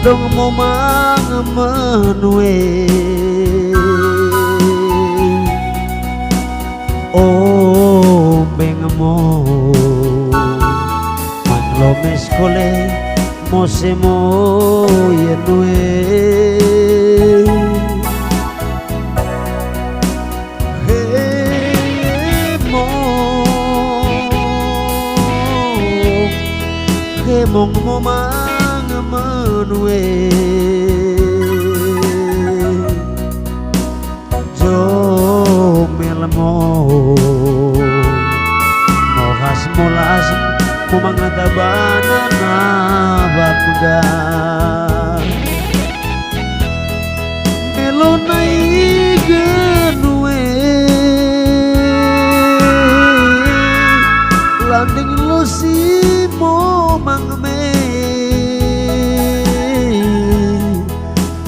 dong mo mga manwe o beng mo lo mezcole mo se mo yenue he mong mo mga manwe jo melmo mohas molas mo mga tabanan na bakuga melo na iganwe landing lo si mo mangme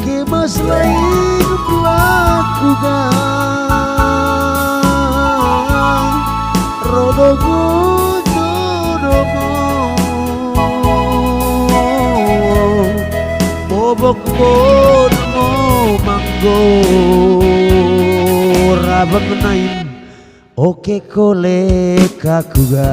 ke mas lain pelakuga rodogo bobok mo manggo rabang nain oke kole kakuga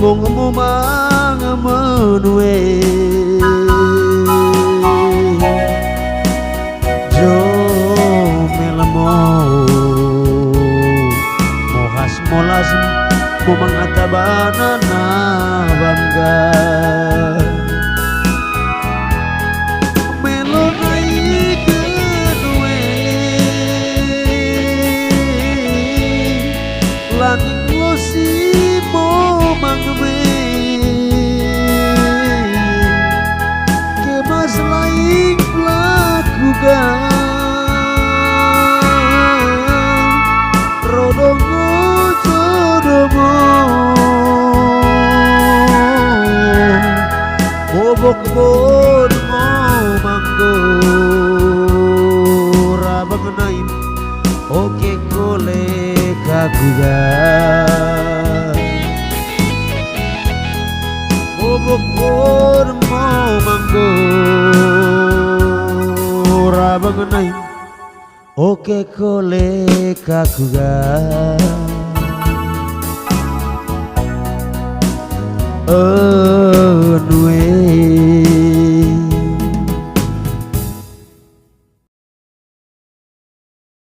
mong mo mga manwe jo melamo mohas molas mo mga tabanan na bangga melo na ikanwe langing lo si mangme ke mas lain pelakuga rodongo jodomo bobok bon mo manggo rabang nain oke kole kakuga bobok mo manggo rabang nain oke kole kakuga nu